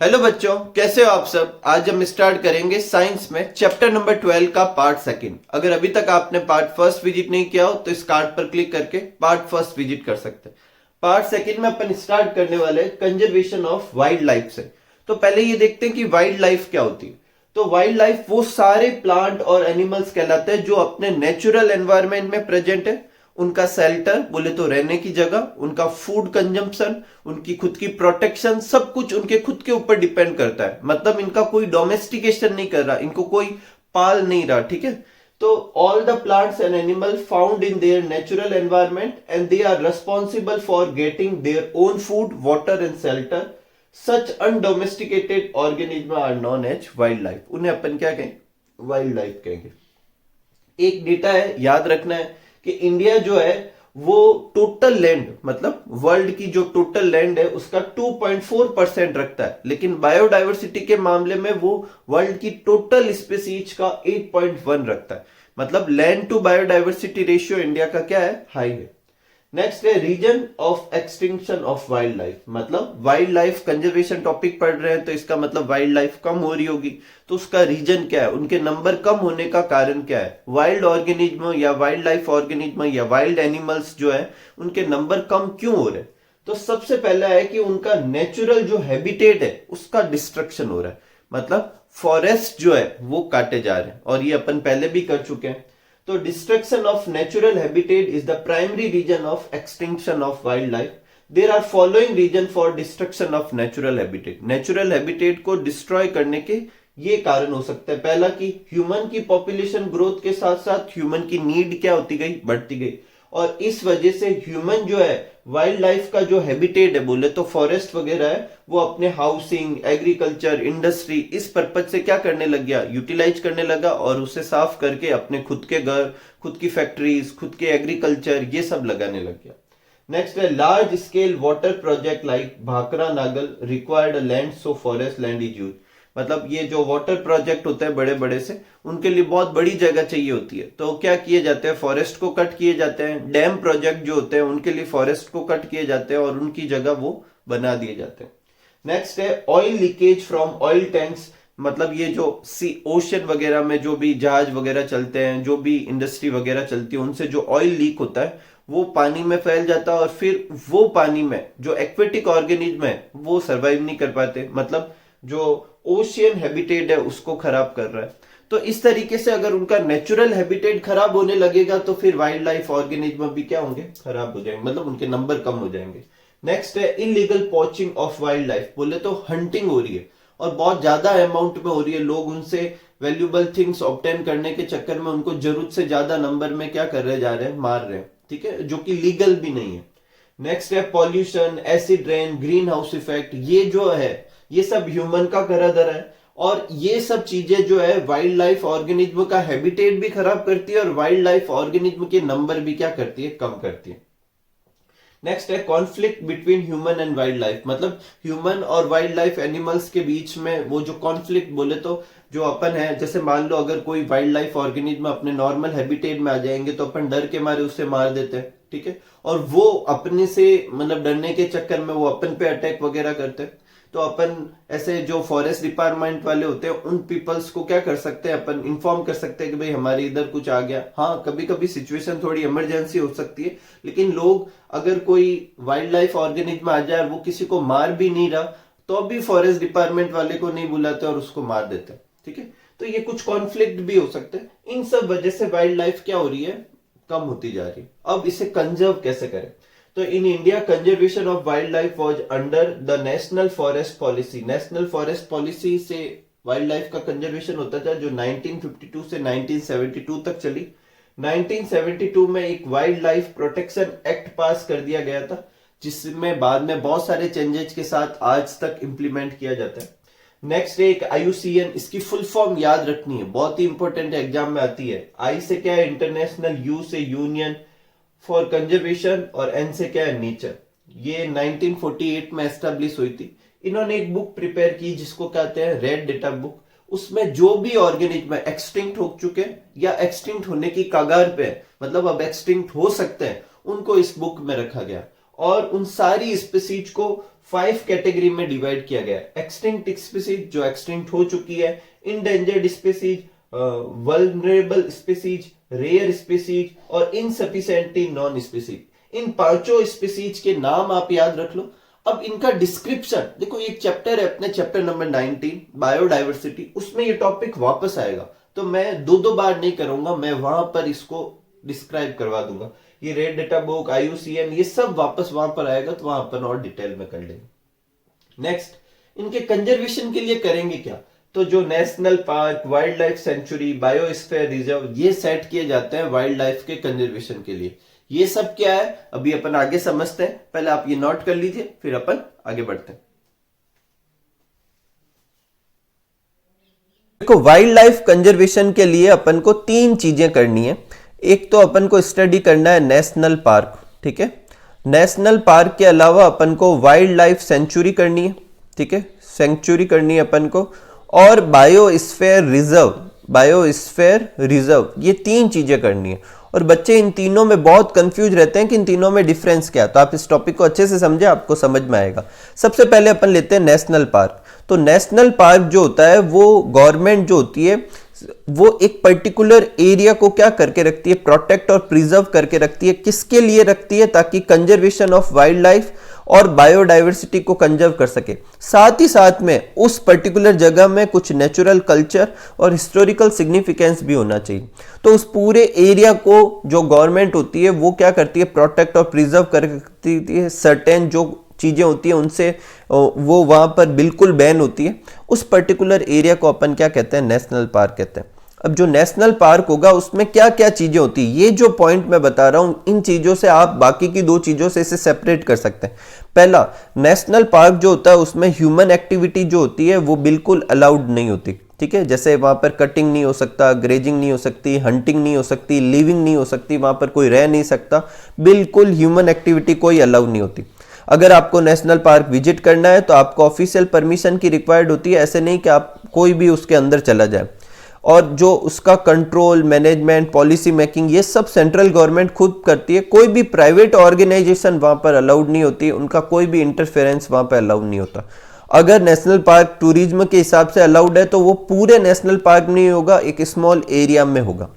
Hello बच्चों, कैसे हो आप सब। आज हम स्टार्ट करेंगे साइंस में चैप्टर नंबर 12 का पार्ट सेकंड। अगर अभी तक आपने पार्ट फर्स्ट विजिट नहीं किया हो तो इस कार्ड पर क्लिक करके पार्ट फर्स्ट विजिट कर सकते हैं। पार्ट सेकंड में अपन स्टार्ट करने वाले कंजर्वेशन ऑफ वाइल्ड लाइफ से। तो पहले ये देखते हैं कि वाइल्ड लाइफ क्या होती है। तो वाइल्ड लाइफ वो सारे प्लांट और एनिमल्स कहलाते हैं जो अपने नेचुरल एनवायरमेंट में प्रेजेंट है। उनका शेल्टर बोले तो रहने की जगह, उनका फूड कंजम्पशन, उनकी खुद की प्रोटेक्शन, सब कुछ उनके खुद के ऊपर डिपेंड करता है। मतलब इनका कोई डोमेस्टिकेशन नहीं कर रहा, इनको कोई पाल नहीं रहा, ठीक है। तो all the plants and animal found in their natural environment and they are responsible for getting their own food, water and shelter. Such undomesticated organism are known as wild life. उन्हें अपन क्या कहेंगे? वाइल्ड लाइफ कहेंगे। एक data है, याद रखना है कि इंडिया जो है वो टोटल लैंड, मतलब वर्ल्ड की जो टोटल लैंड है उसका 2.4% रखता है, लेकिन बायोडायवर्सिटी के मामले में वो वर्ल्ड की टोटल स्पीसीज का 8.1 रखता है। मतलब land to biodiversity ratio India का क्या है? हाई है। नेक्स्ट है reason of extinction of wild life. मतलब वाइल्ड लाइफ कंजर्वेशन टॉपिक पढ़ रहे हैं तो इसका मतलब वाइल्ड लाइफ कम हो रही होगी, तो उसका रीजन क्या है, उनके नंबर कम होने का कारण क्या है। वाइल्ड ऑर्गेनिज्म या वाइल्ड लाइफ ऑर्गेनिज्म या वाइल्ड एनिमल्स जो है उनके नंबर कम क्यों हो रहे हैं? तो सबसे पहला है कि उनका नेचुरल जो हैबिटेट है उसका डिस्ट्रक्शन हो रहा है। मतलब फॉरेस्ट जो है वो काटे जा रहे हैं, और ये अपन पहले भी कर चुके हैं। तो destruction of natural habitat is the primary reason of extinction of wild life. There are following reason for destruction of natural habitat. Natural habitat को डिस्ट्रॉय करने के ये कारण हो सकते हैं। पहला कि ह्यूमन की पॉपुलेशन ग्रोथ के साथ साथ ह्यूमन की नीड क्या होती गई? बढ़ती गई, और इस वजह से ह्यूमन जो है वाइल्ड लाइफ का जो हैबिटेट है बोले तो फॉरेस्ट वगैरह है वो अपने हाउसिंग, एग्रीकल्चर, इंडस्ट्री इस पर्पज से क्या करने लग गया? यूटिलाइज करने लगा, और उसे साफ करके अपने खुद के घर, खुद की फैक्ट्रीज, खुद के एग्रीकल्चर ये सब लगाने लग गया। नेक्स्ट है large scale water project like Bhakra Nangal required land, so forest land is used. मतलब ये जो वाटर प्रोजेक्ट होते हैं बड़े बड़े से, उनके लिए बहुत बड़ी जगह चाहिए होती है, तो क्या किए जाते हैं? फॉरेस्ट को कट किए जाते हैं। डैम प्रोजेक्ट जो होते हैं उनके लिए फॉरेस्ट को कट किए जाते हैं और उनकी जगह वो बना दिए जाते हैं। नेक्स्ट है oil leakage from oil tanks. मतलब ये जो सी ओशन वगैरह में जो भी जहाज वगैरह चलते हैं, जो भी इंडस्ट्री वगैरह चलती है, उनसे जो ऑयल लीक होता है वो पानी में फैल जाता है, और फिर वो पानी में जो एक्वेटिक ऑर्गेनिज्म है वो सरवाइव नहीं कर पाते। मतलब जो ओशियन हैबिटेट है उसको खराब कर रहा है। तो इस तरीके से अगर उनका नेचुरल हैबिटेट खराब होने लगेगा तो फिर वाइल्ड लाइफ ऑर्गेनिज्म भी क्या होंगे? खराब हो जाएंगे, मतलब उनके नंबर कम हो जाएंगे। नेक्स्ट है illegal poaching of wild life. बोले तो हंटिंग हो रही है और बहुत ज्यादा अमाउंट में हो रही है। लोग उनसे वैल्यूबल थिंग्स ऑब्टेन करने के चक्कर में उनको जरूरत से ज्यादा नंबर में क्या कर रहे जा रहे हैं? मार रहे हैं, ठीक है, जो कि लीगल भी नहीं है। नेक्स्ट है pollution, acid rain, green house effect. ये जो है ये सब ह्यूमन का करा धरा है, और ये सब चीजें जो है वाइल्ड लाइफ ऑर्गेनिज्म का हैबिटेट भी खराब करती है और वाइल्ड लाइफ ऑर्गेनिज्म के नंबर भी क्या करती है? कम करती है। नेक्स्ट है conflict between human and wild life. मतलब ह्यूमन और वाइल्ड लाइफ एनिमल्स के बीच में वो जो कॉन्फ्लिक्ट बोले तो जो अपन है, जैसे मान लो अगर कोई वाइल्ड लाइफ ऑर्गेनिज्म अपने नॉर्मल हैबिटेट में आ जाएंगे तो अपन डर के मारे उसे मार देते हैं, ठीक है, और वो अपने से मतलब डरने के चक्कर में वो अपन पे अटैक वगैरह करते हैं। तो अपन ऐसे जो फॉरेस्ट डिपार्टमेंट वाले होते हैं उन पीपल्स को क्या कर सकते हैं? अपन इन्फॉर्म कर सकते हैं कि भाई हमारे इधर कुछ आ गया। हाँ, कभी कभी सिचुएशन थोड़ी इमरजेंसी हो सकती है, लेकिन लोग अगर कोई वाइल्ड लाइफ ऑर्गेनिज्म आ जाए और वो किसी को मार भी नहीं रहा तो भी फॉरेस्ट डिपार्टमेंट वाले को नहीं बुलाते और उसको मार देते हैं, ठीक है। तो ये कुछ कॉन्फ्लिक्ट भी हो सकते हैं। इन सब वजह से वाइल्ड लाइफ क्या हो रही है? कम होती जा रही है। अब इसे कंजर्व कैसे करें? तो in India conservation of wild life was under the national forest policy. National forest policy से वाइल्ड लाइफ का कंजर्वेशन होता था, जो 1952 से 1972 तक चली। 1972 में एक वाइल्ड लाइफ प्रोटेक्शन एक्ट पास कर दिया गया था, जिसमें बाद में बहुत सारे चेंजेस के साथ आज तक इंप्लीमेंट किया जाता है। नेक्स्ट एक IUCN, इसकी फुल फॉर्म याद रखनी है, बहुत ही इंपॉर्टेंट एग्जाम में आती है। आई से क्या है? इंटरनेशनल, यू से यूनियन फॉर कंजर्वेशन, और एन से क्या है? नेचर। ये 1948 में एस्टेब्लिश हुई थी। इन्होंने एक बुक प्रिपेयर की जिसको कहते हैं रेड डेटा बुक। उसमें जो भी ऑर्गेनिज्म एक्सटिंक्ट हो चुके या एक्सटिंक्ट होने की कगार पे है, मतलब अब एक्सटिंक्ट हो सकते हैं, उनको इस बुक में रखा गया, और उन सारी स्पीसीज को 5 कैटेगरी में डिवाइड किया गया है। एक्सटिंक्ट स्पीसीज जो एक्सटिंक्ट हो चुकी है, endangered species, vulnerable species, rare species और इनसफिशिएंटली नॉन स्पीसीज। इन पांचों स्पीसीज के नाम आप याद रख लो। अब इनका डिस्क्रिप्शन देखो, एक चैप्टर है अपने चैप्टर नंबर 19 बायोडाइवर्सिटी, उसमें ये टॉपिक वापस आएगा, तो मैं दो बार नहीं करूंगा, मैं वहां पर इसको डिस्क्राइब करवा दूंगा। ये रेड डेटा बुक, IUCN, ये सब वापस वहां पर आएगा, तो वहां पर और डिटेल में कर लेंगे। नेक्स्ट, इनके कंजर्वेशन के लिए करेंगे क्या? तो जो national park, wild life sanctuary, biosphere reserve, ये सेट किए जाते हैं वाइल्ड लाइफ के कंजर्वेशन के लिए। ये सब क्या है अभी अपन आगे समझते हैं, पहले आप ये नोट कर लीजिए, फिर अपन आगे बढ़ते हैं। देखो, वाइल्ड लाइफ कंजर्वेशन के लिए अपन को 3 चीजें करनी है। एक तो अपन को स्टडी करना है नेशनल पार्क, ठीक है। नेशनल पार्क के अलावा अपन को वाइल्ड लाइफ सेंचुरी करनी है, ठीक है, सेंचुरी करनी है अपन को, और बायोस्फीयर रिजर्व, ये 3 चीजें करनी है। और बच्चे इन तीनों में बहुत कंफ्यूज रहते हैं कि इन तीनों में डिफरेंस क्या है, तो आप इस टॉपिक को अच्छे से समझे, आपको समझ में आएगा। सबसे पहले अपन लेते हैं नेशनल पार्क। तो नेशनल पार्क जो होता है, वो गवर्नमेंट जो होती है वो एक पर्टिकुलर एरिया को क्या करके रखती है, प्रोटेक्ट और प्रिजर्व करके रखती है। किसके लिए रखती है? ताकि कंजर्वेशन ऑफ वाइल्ड लाइफ और बायोडाइवर्सिटी को कंजर्व कर सके। साथ ही साथ में उस पर्टिकुलर जगह में कुछ नेचुरल कल्चर और हिस्टोरिकल सिग्निफिकेंस भी होना चाहिए। तो उस पूरे एरिया को जो गवर्नमेंट होती है वो क्या करती है, प्रोटेक्ट और प्रिजर्व करती है। सर्टेन जो चीजें होती है उनसे वो वहां पर बिल्कुल बैन होती है। उस पर्टिकुलर एरिया को अपन क्या कहते हैं, नेशनल पार्क कहते हैं। अब जो नेशनल पार्क होगा उसमें क्या क्या चीजें होती है, ये जो पॉइंट मैं बता रहा हूं, इन चीजों से आप बाकी की 2 चीजों से इसे सेपरेट कर सकते हैं। पहला, नेशनल पार्क जो होता है उसमें ह्यूमन एक्टिविटी जो होती है वो बिल्कुल अलाउड नहीं होती, ठीक है। जैसे वहां पर कटिंग नहीं हो सकता, ग्रेजिंग नहीं हो सकती, हंटिंग नहीं हो सकती, लिविंग नहीं हो सकती, वहां पर कोई रह नहीं सकता, बिल्कुल ह्यूमन एक्टिविटी कोई अलाउड नहीं होती। अगर आपको नेशनल पार्क विजिट करना है तो आपको ऑफिशियल परमिशन की रिक्वायर्ड होती है, ऐसे नहीं कि आप कोई भी उसके अंदर चला जाए। और जो उसका कंट्रोल, मैनेजमेंट, पॉलिसी मेकिंग, ये सब सेंट्रल गवर्नमेंट खुद करती है। कोई भी प्राइवेट ऑर्गेनाइजेशन वहां पर अलाउड नहीं होती, उनका कोई भी इंटरफेरेंस वहां पर अलाउड नहीं होता। अगर नेशनल पार्क टूरिज्म के हिसाब से अलाउड है तो वो पूरे नेशनल पार्क नहीं होगा, एक स्मॉल एरिया में होगा।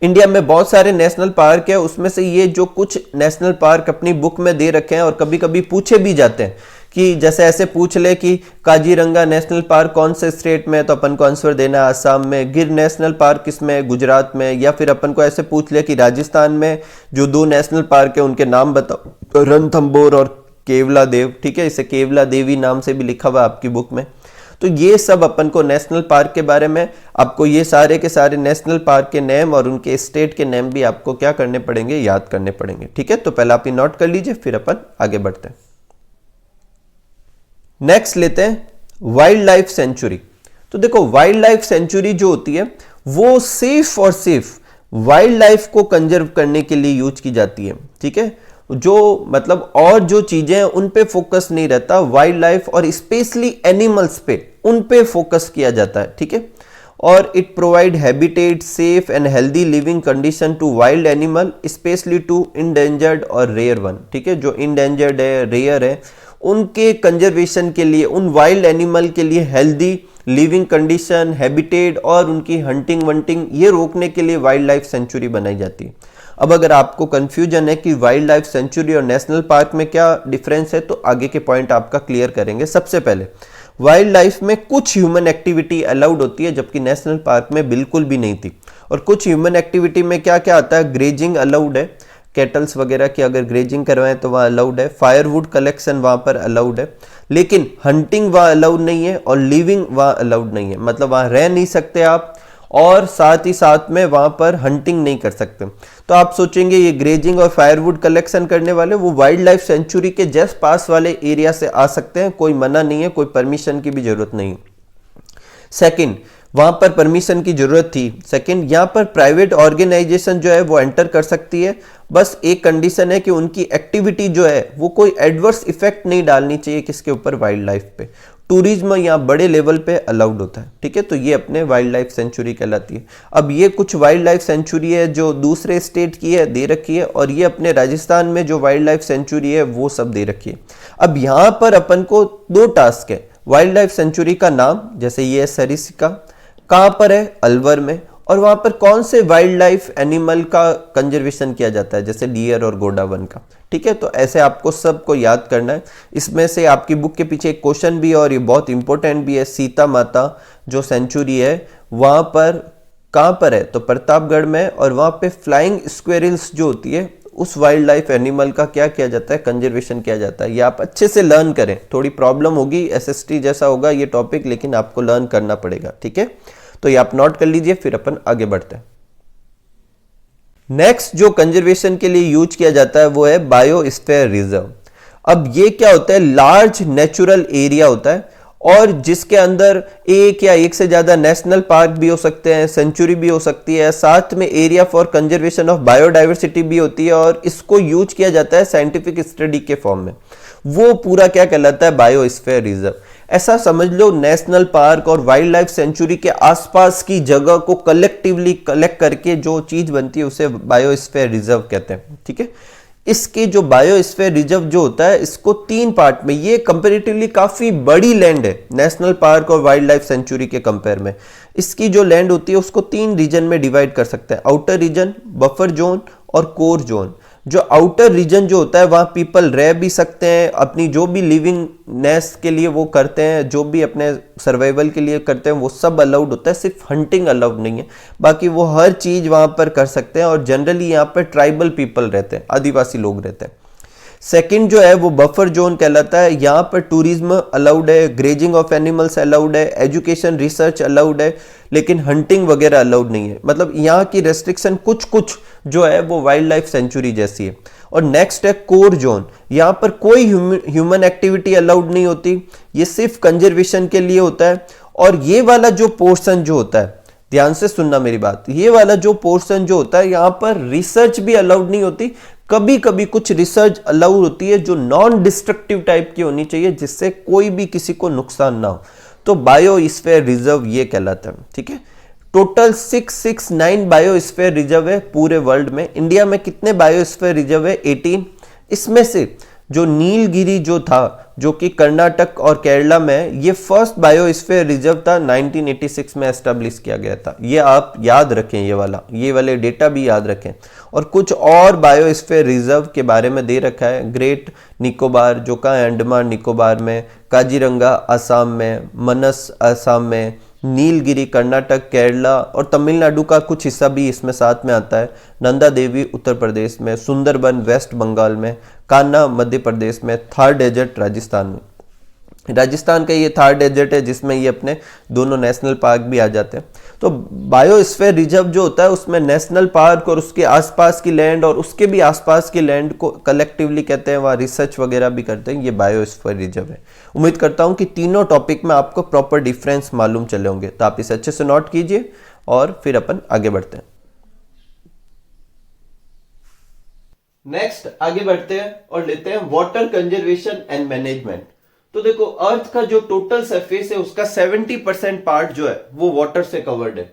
इंडिया में बहुत सारे नेशनल पार्क है, उसमें से ये जो कुछ नेशनल पार्क अपनी बुक में दे रखे हैं और कभी कभी पूछे भी जाते हैं कि जैसे ऐसे पूछ ले कि काजीरंगा नेशनल पार्क कौन से स्टेट में है, तो अपन को आंसर देना है आसाम में। गिर नेशनल पार्क किसमें, गुजरात में। या फिर अपन को ऐसे पूछ ले कि राजस्थान में जो 2 नेशनल पार्क है उनके नाम बताओ, तो रणथंबोर और केवला देव, ठीक है, इसे केवला देवी नाम से भी लिखा हुआ आपकी बुक में। तो ये सब अपन को नेशनल पार्क के बारे में, आपको ये सारे के सारे नेशनल पार्क के नेम और उनके स्टेट के नेम भी आपको क्या करने पड़ेंगे, याद करने पड़ेंगे, ठीक है। तो पहले आप ये नोट कर लीजिए, फिर अपन आगे बढ़ते हैं। नेक्स्ट लेते हैं वाइल्ड लाइफ सेंचुरी। तो देखो, वाइल्ड लाइफ सेंचुरी जो होती है वो सिर्फ और सिर्फ वाइल्ड लाइफ को कंजर्व करने के लिए यूज की जाती है, ठीक है। जो मतलब और जो चीजें हैं उन पे फोकस नहीं रहता, वाइल्ड लाइफ और स्पेशली एनिमल्स पे, उन पे फोकस किया जाता है, ठीक है। और it provide habitat, safe and healthy living condition to wild animal, specially to endangered और रेयर वन, ठीक है। जो इंडेंजर्ड है, रेयर है, उनके कंजर्वेशन के लिए, उन वाइल्ड एनिमल के लिए हेल्दी लिविंग कंडीशन, हैबिटेट और उनकी हंटिंग वंटिंग, ये रोकने के लिए वाइल्ड लाइफ सेंचुरी बनाई जाती है। अब अगर आपको कंफ्यूजन है कि वाइल्ड लाइफ सेंचुरी और नेशनल पार्क में क्या डिफरेंस है, तो आगे के पॉइंट आपका क्लियर करेंगे। सबसे पहले, वाइल्ड लाइफ में कुछ ह्यूमन एक्टिविटी अलाउड होती है, जबकि नेशनल पार्क में बिल्कुल भी नहीं थी। और कुछ ह्यूमन एक्टिविटी में क्या क्या आता है, ग्रेजिंग अलाउड है, कैटल्स वगैरह की अगर ग्रेजिंग करवाएं तो वहाँ अलाउड है, फायरवुड कलेक्शन वहाँ पर अलाउड है, लेकिन हंटिंग वहाँ अलाउड नहीं है और लिविंग वहाँ अलाउड नहीं है, मतलब वहाँ रह नहीं सकते आप, और साथ ही साथ में वहां पर हंटिंग नहीं कर सकते। तो आप सोचेंगे ये ग्रेजिंग और फायरवुड कलेक्शन करने वाले वो वाइल्ड लाइफ सेंचुरी के जस्ट पास वाले एरिया से आ सकते हैं, कोई मना नहीं है, कोई परमिशन की भी जरूरत नहीं। सेकंड, वहां पर परमिशन की जरूरत थी। सेकंड, यहाँ पर प्राइवेट ऑर्गेनाइजेशन जो है वो एंटर कर सकती है, बस एक कंडीशन है कि उनकी एक्टिविटी जो है वो कोई एडवर्स इफेक्ट नहीं डालनी चाहिए किसके ऊपर, वाइल्ड लाइफ पे। टूरिज्म यहाँ बड़े लेवल पे अलाउड होता है। ठीक है, तो ये अपने वाइल्ड लाइफ सेंचुरी कहलाती है। अब ये कुछ वाइल्ड लाइफ सेंचुरी है जो दूसरे स्टेट की है, दे रखी है, और ये अपने राजस्थान में जो वाइल्ड लाइफ सेंचुरी है वो सब दे रखी है। अब यहाँ पर अपन को दो टास्क है। वाइल्ड लाइफ सेंचुरी का नाम, जैसे ये है सरिस्का, कहाँ पर है, अलवर में, और वहां पर कौन से वाइल्ड लाइफ एनिमल का कंजर्वेशन किया जाता है, जैसे डियर और गोंडावन का। ठीक है, तो ऐसे आपको सबको याद करना है। इसमें से आपकी बुक के पीछे एक क्वेश्चन भी है और ये बहुत इंपॉर्टेंट भी है। सीता माता जो सेंचुरी है वहां पर कहां पर है, तो प्रतापगढ़ में, और वहां पे फ्लाइंग स्क्वेरल्स जो होती है उस वाइल्ड लाइफ एनिमल का क्या किया जाता है, कंजर्वेशन किया जाता है। ये आप अच्छे से लर्न करें। थोड़ी प्रॉब्लम होगी, एसएसटी जैसा होगा ये टॉपिक, लेकिन आपको लर्न करना पड़ेगा। ठीक है, तो ये आप नोट कर लीजिए, फिर अपन आगे बढ़ते हैं। नेक्स्ट जो कंजर्वेशन के लिए यूज किया जाता है वो है बायोस्फीयर रिजर्व। अब ये क्या होता है, लार्ज नेचुरल एरिया होता है और जिसके अंदर एक या एक से ज्यादा नेशनल पार्क भी हो सकते हैं, सेंचुरी भी हो सकती है, साथ में area for conservation of biodiversity भी होती है, और इसको यूज किया जाता है साइंटिफिक स्टडी के फॉर्म में। वो पूरा क्या कहलाता है, बायोस्फीयर रिजर्व। ऐसा समझ लो, नेशनल पार्क और वाइल्ड लाइफ सेंचुरी के आसपास की जगह को कलेक्टिवली कलेक्ट करके जो चीज बनती है उसे बायोस्फीयर रिजर्व कहते हैं। ठीक है, इसके जो बायोस्फीयर रिजर्व जो होता है इसको 3 पार्ट में, ये कंपैरेटिवली काफी बड़ी लैंड है नेशनल पार्क और वाइल्ड लाइफ सेंचुरी के कंपेयर में। इसकी जो लैंड होती है उसको 3 रीजन में डिवाइड कर सकते हैं, आउटर रीजन, बफर जोन और कोर जोन। जो आउटर रीजन जो होता है वहां पीपल रह भी सकते हैं, अपनी जो भी लिविंग नेस के लिए वो करते हैं, जो भी अपने सर्वाइवल के लिए करते हैं वो सब अलाउड होता है, सिर्फ हंटिंग अलाउड नहीं है। बाकी वो हर चीज वहां पर कर सकते हैं, और जनरली यहाँ पर ट्राइबल पीपल रहते हैं, आदिवासी लोग रहते हैं। सेकंड जो है वो बफर जोन कहलाता है। यहाँ पर टूरिज्म अलाउड है, ग्रेजिंग ऑफ एनिमल्स अलाउड है, एजुकेशन रिसर्च अलाउड है, लेकिन हंटिंग वगैरह अलाउड नहीं है। मतलब यहाँ की रेस्ट्रिक्शन कुछ कुछ जो है वो वाइल्ड लाइफ सेंचुरी जैसी है। और नेक्स्ट है कोर जोन। यहाँ पर कोई ह्यूमन एक्टिविटी अलाउड नहीं होती, ये सिर्फ कंजर्वेशन के लिए होता है। और ये वाला जो पोर्शन जो होता है, ध्यान से सुनना मेरी बात, ये वाला जो पोर्शन जो होता है यहाँ पर रिसर्च भी अलाउड नहीं होती। कभी कभी कुछ रिसर्च अलाउड होती है जो नॉन डिस्ट्रक्टिव टाइप की होनी चाहिए, जिससे कोई भी किसी को नुकसान ना हो। तो बायोस्फीयर रिजर्व ये कहलाता है। ठीक है, टोटल 669 बायोस्फीयर रिजर्व है पूरे वर्ल्ड में। इंडिया में कितने बायोस्फीयर रिजर्व है, 18। इसमें से जो नीलगिरी जो था, जो कि कर्नाटक और केरला में, ये फर्स्ट बायोस्फीयर रिजर्व था, 1986 में एस्टेब्लिश किया गया था। ये आप याद रखें, ये वाले डेटा भी याद रखें। और कुछ और बायोस्फीयर रिजर्व के बारे में दे रखा है, ग्रेट निकोबार जो का अंडमान निकोबार में, काजीरंगा असम में, मनस असम में, नीलगिरी कर्नाटक, केरला और तमिलनाडु का कुछ हिस्सा भी इसमें साथ में आता है, नंदा देवी उत्तर प्रदेश में, सुंदरबन वेस्ट बंगाल में, कान्हा मध्य प्रदेश में, थार डेजर्ट राजस्थान में। राजस्थान का ये थार डेजर्ट है जिसमें ये अपने दोनों नेशनल पार्क भी आ जाते हैं। तो बायोस्फीयर रिजर्व जो होता है उसमें नेशनल पार्क और उसके आसपास की लैंड और उसके भी आसपास की लैंड को कलेक्टिवली कहते हैं, वहाँ रिसर्च वगैरह भी करते हैं, ये बायोस्फीयर रिजर्व है। उम्मीद करता हूँ कि तीनों टॉपिक में आपको प्रॉपर डिफरेंस मालूम चले होंगे, तो आप इसे अच्छे से नोट कीजिए और फिर अपन आगे बढ़ते हैं। नेक्स्ट आगे बढ़ते हैं और लेते हैं वाटर कंजर्वेशन एंड मैनेजमेंट। तो देखो, अर्थ का जो टोटल सरफेस है उसका 70% पार्ट जो है वो वाटर से कवर्ड है।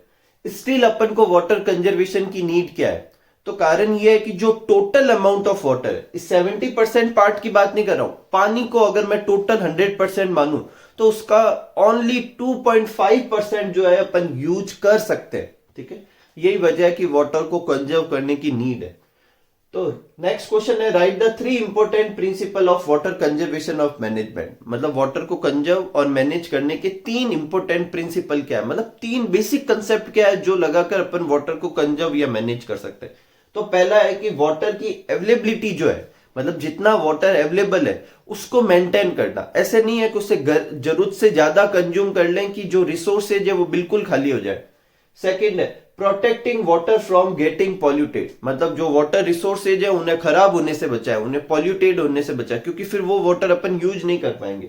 स्टिल अपन को वाटर कंजर्वेशन की नीड क्या है, तो कारण ये है कि जो टोटल अमाउंट ऑफ वाटर है, इस 70% पार्ट की बात नहीं कर रहा हूं, पानी को अगर मैं टोटल 100% मानूं तो उसका ओनली 2.5% जो है अपन यूज कर सकते हैं। ठीक है, यही वजह है कि वाटर को कंजर्व करने की नीड है। तो नेक्स्ट क्वेश्चन है, right the 3 important principle of water conservation of management. मतलब वाटर को कंजर्व और मैनेज करने के 3 इंपॉर्टेंट प्रिंसिपल क्या है, मतलब 3 बेसिक कंसेप्ट क्या है जो लगाकर अपन वाटर को कंजर्व या मैनेज कर सकते हैं। तो पहला है कि वाटर की अवेलेबिलिटी जो है, मतलब जितना वाटर अवेलेबल है उसको मेंटेन करना। ऐसे नहीं है कि उससे जरूरत से ज्यादा कंज्यूम कर लें कि जो रिसोर्सेज है वो बिल्कुल खाली हो जाए। सेकेंड है protecting water from getting polluted, मतलब जो वाटर रिसोर्सेज है उन्हें खराब होने से बचाए, उन्हें पॉल्यूटेड होने से बचाए, क्योंकि फिर वो वाटर अपन यूज नहीं कर पाएंगे।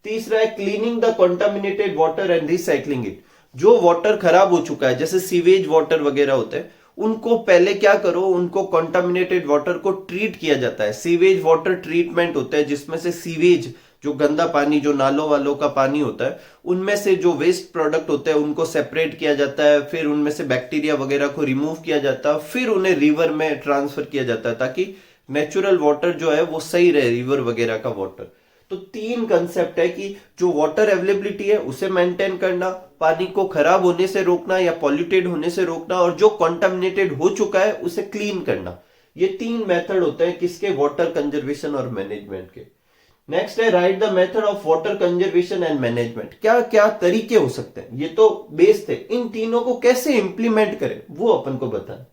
तीसरा है cleaning the contaminated water and recycling it. जो वाटर खराब हो चुका है, जैसे सीवेज वाटर वगैरह होते हैं, उनको पहले क्या करो, उनको कॉन्टामिनेटेड वाटर को ट्रीट किया जाता है। सीवेज वाटर ट्रीटमेंट होता है जिसमें से सीवेज जो गंदा पानी, जो नालों वालों का पानी होता है, उनमें से जो वेस्ट प्रोडक्ट होते हैं उनको सेपरेट किया जाता है, फिर उनमें से बैक्टीरिया वगैरह को रिमूव किया जाता है, फिर उन्हें रिवर में ट्रांसफर किया जाता है ताकि नेचुरल वाटर जो है वो सही रहे, रिवर वगैरह का वाटर। तो तीन कंसेप्ट है कि जो वाटर अवेलेबिलिटी है उसे मेंटेन करना, पानी को खराब होने से रोकना या पॉल्यूटेड होने से रोकना, और जो कॉन्टामिनेटेड हो चुका है उसे क्लीन करना। ये तीन मेथड होते हैं किसके, वाटर कंजर्वेशन और मैनेजमेंट के। नेक्स्ट है right the method of water conservation and management. क्या क्या तरीके हो सकते हैं, ये तो बेस थे, इन तीनों को कैसे इंप्लीमेंट करें वो अपन को बताना।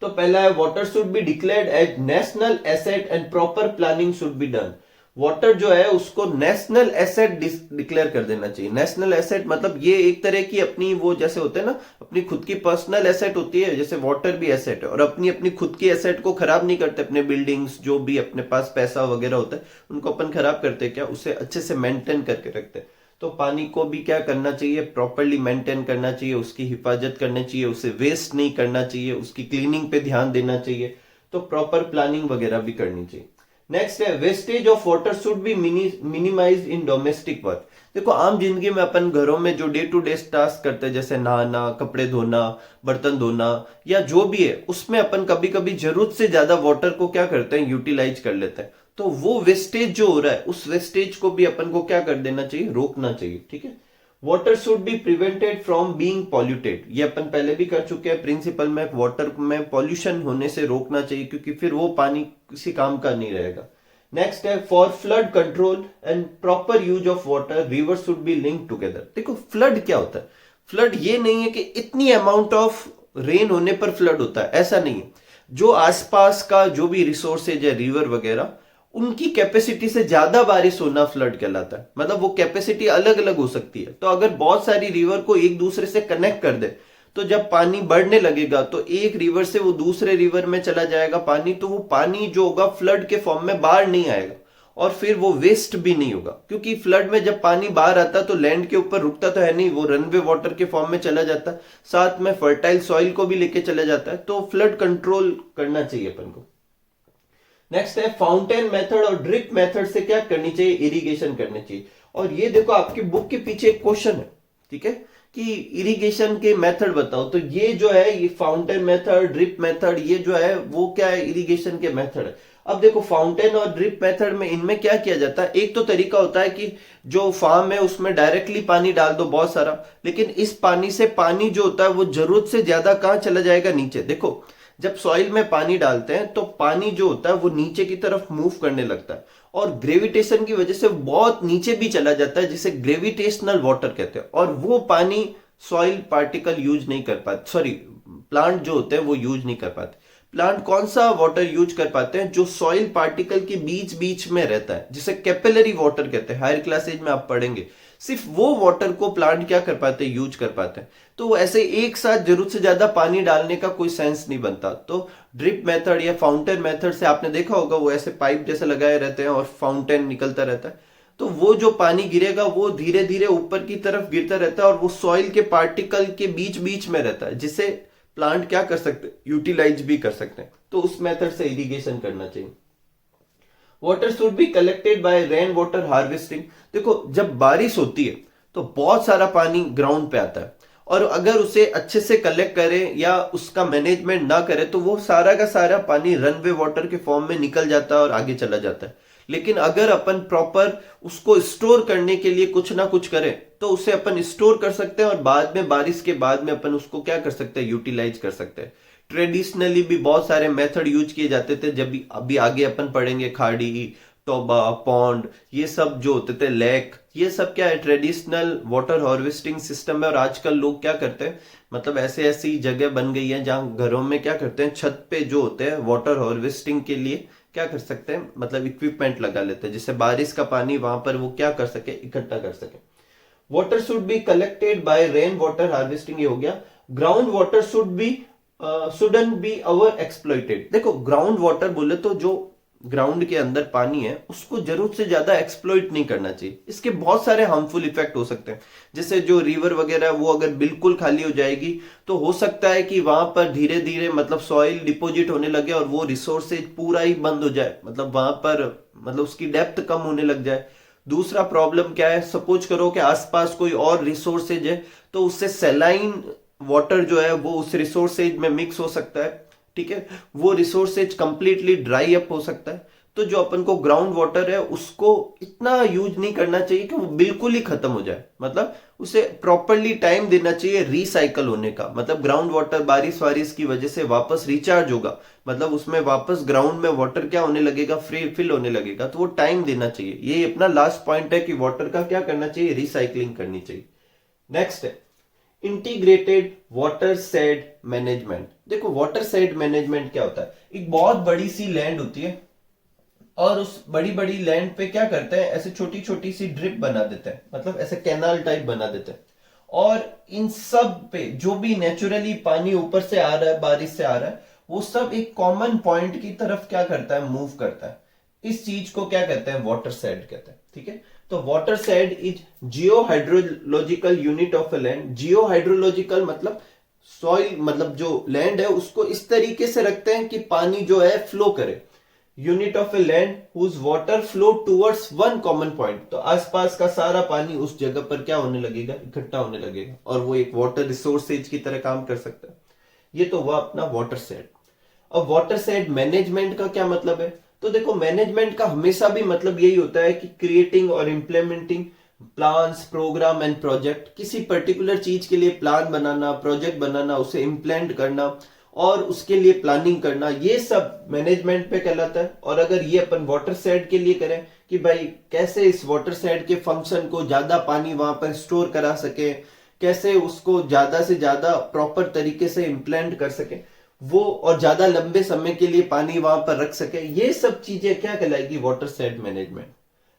तो पहला है water should be declared as national asset and proper planning should be done. Water जो है उसको नेशनल एसेट डिक्लेयर कर देना चाहिए। नेशनल एसेट मतलब ये एक तरह की अपनी वो जैसे होते हैं ना, अपनी खुद की पर्सनल एसेट होती है, जैसे वाटर भी एसेट है, और अपनी अपनी खुद की एसेट को खराब नहीं करते। अपने बिल्डिंग्स जो भी अपने पास पैसा वगैरह होता है उनको अपन खराब करते हैं क्या, उसे अच्छे से मेंटेन करके रखते हैं। तो पानी को भी क्या करना चाहिए, प्रॉपरली मेंटेन करना चाहिए, उसकी हिफाजत करनी चाहिए, उसे वेस्ट नहीं करना चाहिए, उसकी क्लीनिंग पे ध्यान देना चाहिए, तो प्रॉपर प्लानिंग वगैरह भी करनी चाहिए। नेक्स्ट है wastage of water should be minimise in domestic work. देखो आम जिंदगी में अपन घरों में जो डे टू डे टास्क करते हैं, जैसे नहाना, कपड़े धोना, बर्तन धोना या जो भी है, उसमें अपन कभी कभी जरूरत से ज्यादा वाटर को क्या करते हैं, यूटिलाइज कर लेते हैं। तो वो वेस्टेज जो हो रहा है उस वेस्टेज को भी अपन को क्या कर देना चाहिए, रोकना चाहिए। ठीक है। Water should be prevented from being polluted, ये अपन पहले भी कर चुके हैं प्रिंसिपल में। वाटर में पॉल्यूशन होने से रोकना चाहिए क्योंकि फिर वो पानी किसी काम का नहीं रहेगा। नेक्स्ट है for flood control and proper use of water river should be link together. देखो फ्लड क्या होता है, फ्लड ये नहीं है कि इतनी अमाउंट ऑफ रेन होने पर फ्लड होता है, ऐसा नहीं है। जो आसपास का जो भी रिसोर्सेज है, रिवर वगैरह, उनकी कैपेसिटी से ज्यादा बारिश होना फ्लड कहलाता है। मतलब वो कैपेसिटी अलग अलग हो सकती है। तो अगर बहुत सारी रिवर को एक दूसरे से कनेक्ट कर दे तो जब पानी बढ़ने लगेगा तो एक रिवर से वो दूसरे रिवर में चला जाएगा पानी, तो वो पानी जो होगा फ्लड के फॉर्म में बाहर नहीं आएगा और फिर वो वेस्ट भी नहीं होगा। क्योंकि फ्लड में जब पानी बाहर आता तो लैंड के ऊपर रुकता तो है नहीं, वो रनवे वाटर के फॉर्म में चला जाता है, साथ में फर्टाइल सॉइल को भी लेके चला जाता है। तो फ्लड कंट्रोल करना चाहिए अपन को। नेक्स्ट है फाउंटेन मेथड और ड्रिप मेथड से क्या करनी चाहिए, इरिगेशन करनी चाहिए। और ये देखो आपकी बुक के पीछे एक क्वेश्चन है, ठीक है, कि इरिगेशन के मेथड बताओ। तो ये जो है, ये फाउंटेन मेथड, ड्रिप मेथड, ये जो है वो क्या है, इरिगेशन के मेथड है। अब देखो फाउंटेन और ड्रिप मेथड में इनमें क्या किया जाता है, एक तो तरीका होता है कि जो फार्म है उसमें डायरेक्टली पानी डाल दो बहुत सारा, लेकिन इस पानी से पानी जो होता है वो जरूरत से ज्यादा कहां चला जाएगा, नीचे। देखो जब सॉइल में पानी डालते हैं तो पानी जो होता है वो नीचे की तरफ मूव करने लगता है और ग्रेविटेशन की वजह से बहुत नीचे भी चला जाता है, जिसे ग्रेविटेशनल वाटर कहते हैं। और वो पानी सॉइल पार्टिकल यूज नहीं कर पाते, सॉरी प्लांट जो होते हैं वो यूज नहीं कर पाते। प्लांट कौन सा वाटर यूज कर पाते हैं, जो सॉइल पार्टिकल के बीच बीच में रहता है, जिसे कैपिलरी वाटर कहते हैं। हायर क्लासेज में आप पढ़ेंगे, सिर्फ वो वाटर को प्लांट क्या कर पाते हैं, यूज कर पाते हैं। तो ऐसे एक साथ जरूरत से ज्यादा पानी डालने का कोई सेंस नहीं बनता। तो ड्रिप मेथड या फाउंटेन मेथड से आपने देखा होगा, वो ऐसे पाइप जैसे लगाए रहते हैं और फाउंटेन निकलता रहता है। तो वो जो पानी गिरेगा वो धीरे धीरे ऊपर की तरफ गिरता रहता है और वो सॉइल के पार्टिकल के बीच बीच में रहता है, जिसे प्लांट क्या कर सकते हैं, यूटिलाइज भी कर सकते हैं। तो उस मेथड से इरिगेशन करना चाहिए। Water should be collected by rain water harvesting. देखो जब बारिश होती है तो बहुत सारा पानी ग्राउंड पे आता है, और अगर उसे अच्छे से कलेक्ट करें या उसका मैनेजमेंट ना करें तो वो सारा का सारा पानी रनवे वाटर के फॉर्म में निकल जाता है और आगे चला जाता है। लेकिन अगर अपन प्रॉपर उसको स्टोर करने के लिए कुछ ना कुछ करें तो उसे अपन स्टोर कर सकते हैं और बाद में बारिश के बाद में अपन उसको क्या कर सकते हैं, यूटिलाइज कर सकते हैं। ट्रेडिशनली भी बहुत सारे मेथड यूज किए जाते थे, जब भी अभी आगे अपन पढ़ेंगे, खाड़ी, टोबा, पॉन्ड, ये सब जो होते थे, लेक, ये सब क्या है, ट्रेडिशनल वाटर हार्वेस्टिंग सिस्टम है। और आजकल लोग क्या करते हैं, मतलब ऐसे ऐसी जगह बन गई है जहां घरों में क्या करते हैं, छत पे जो होते हैं वाटर हार्वेस्टिंग के लिए क्या कर सकते हैं, मतलब इक्विपमेंट लगा लेते हैं, जिससे बारिश का पानी वहां पर वो क्या कर सके, इकट्ठा कर सके। Water should be collected by rain water harvesting, ये हो गया। Ground water shouldn't be over exploited. देखो ग्राउंड वाटर बोले तो जो ग्राउंड के अंदर पानी है उसको जरूरत से ज्यादा एक्सप्लॉइट नहीं करना चाहिए। इसके बहुत सारे हार्मफुल इफेक्ट हो सकते हैं, जैसे जो रिवर वगैरह वो अगर बिल्कुल खाली हो जाएगी तो हो सकता है कि वहां पर धीरे धीरे मतलब सॉइल डिपोजिट होने लगे और वो रिसोर्सेज पूरा ही बंद हो जाए, मतलब वहां पर मतलब उसकी डेप्थ कम होने लग जाए। दूसरा प्रॉब्लम क्या है, सपोज करो कि आसपास कोई और रिसोर्सेज है तो उससे सैलाइन वाटर जो है वो उस रिसोर्सेज में मिक्स हो सकता है, ठीक है, वो रिसोर्सेज कंप्लीटली ड्राई अप हो सकता है। तो जो अपन को ग्राउंड वाटर है उसको इतना यूज नहीं करना चाहिए कि वो बिल्कुल ही खत्म हो जाए, मतलब उसे प्रॉपरली टाइम देना चाहिए रिसाइकल होने का। मतलब ग्राउंड वाटर बारिश वारिश की वजह से वापस रिचार्ज होगा, मतलब उसमें वापस ग्राउंड में वाटर क्या होने लगेगा, फ्री फिल होने लगेगा, तो वो टाइम देना चाहिए। ये अपना लास्ट पॉइंट है कि वाटर का क्या करना चाहिए, रिसाइकलिंग करनी चाहिए। नेक्स्ट है इंटीग्रेटेड वाटर शेड मैनेजमेंट। देखो वाटर शेड मैनेजमेंट क्या होता है, एक बहुत बड़ी सी लैंड होती है और उस बड़ी बड़ी लैंड पे क्या करते हैं, ऐसे छोटी छोटी सी ड्रिप बना देते हैं, मतलब ऐसे कैनाल टाइप बना देते हैं, और इन सब पे जो भी नेचुरली पानी ऊपर से आ रहा है, बारिश से आ रहा है, वो सब एक कॉमन पॉइंट की तरफ क्या करता है, मूव करता है। इस चीज को क्या कहते हैं, वाटर शेड कहते हैं, ठीक है। तो water shade is Jio hydrological unit of a land. Jio hydrological मतलब सॉइल, मतलब जो लैंड है उसको इस तरीके से रखते हैं कि पानी जो है फ्लो करे। Unit of a land whose water flow towards one common point, तो आसपास का सारा पानी उस जगह पर क्या होने लगेगा, इकट्ठा होने लगेगा, और वो एक वाटर रिसोर्सेज की तरह काम कर सकता है। ये तो हुआ अपना वाटर शेड। अब वाटर शेड मैनेजमेंट का क्या मतलब है, तो देखो मैनेजमेंट का हमेशा भी मतलब यही होता है कि क्रिएटिंग और implementing plans, program and project. किसी पर्टिकुलर चीज के लिए प्लान बनाना, प्रोजेक्ट बनाना, उसे इम्प्लीमेंट करना और उसके लिए प्लानिंग करना, ये सब मैनेजमेंट पे कहलाता है। और अगर ये अपन वाटर शेड के लिए करें कि भाई कैसे इस वाटर शेड के फंक्शन को ज्यादा पानी वहां पर स्टोर करा सके, कैसे उसको ज्यादा से ज्यादा प्रॉपर तरीके से इम्प्लीमेंट कर सके वो, और ज्यादा लंबे समय के लिए पानी वहां पर रख सके, ये सब चीजें क्या कहलाएगी, वाटर शेड मैनेजमेंट।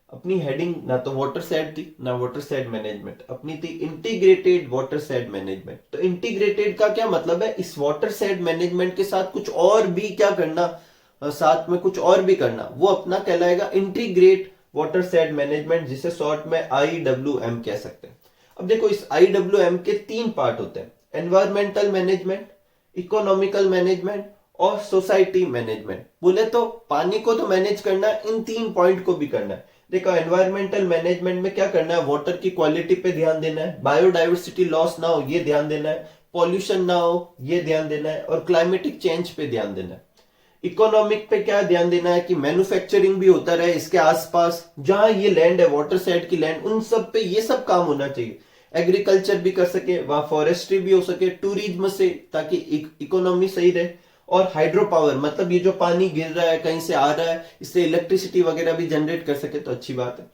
अपनी हेडिंग ना तो वाटर शेड थी ना वाटर शेड मैनेजमेंट, अपनी थी इंटीग्रेटेड वाटर शेड मैनेजमेंट। तो इंटीग्रेटेड का क्या मतलब है, इस वाटर शेड मैनेजमेंट के साथ कुछ और भी क्या करना, साथ में कुछ और भी करना, वो अपना कहलाएगा इंटीग्रेट वाटर शेड मैनेजमेंट, जिसे शॉर्ट में IWM कह सकते हैं। अब देखो इस IWM के 3 पार्ट होते हैं, एनवायरमेंटल मैनेजमेंट, इकोनॉमिकल मैनेजमेंट और सोसाइटी मैनेजमेंट। बोले तो पानी को तो मैनेज करना है, इन 3 पॉइंट को भी करना है। देखो एनवायरमेंटल मैनेजमेंट में क्या करना है, वाटर की क्वालिटी पे ध्यान देना है, बायोडाइवर्सिटी लॉस ना हो ये ध्यान देना है, पॉल्यूशन ना हो ये ध्यान देना है, और क्लाइमेटिक चेंज पे ध्यान देना है। इकोनॉमिक पे क्या ध्यान देना है कि मैन्युफैक्चरिंग भी होता रहे इसके आसपास, जहां ये लैंड है वाटर साइड की लैंड, उन सब पे ये सब काम होना चाहिए। एग्रीकल्चर भी कर सके, वहां फॉरेस्ट्री भी हो सके, टूरिज्म से, ताकि इकोनॉमी सही रहे। और हाइड्रो पावर, मतलब ये जो पानी गिर रहा है कहीं से आ रहा है, इससे इलेक्ट्रिसिटी वगैरह भी जनरेट कर सके तो अच्छी बात है।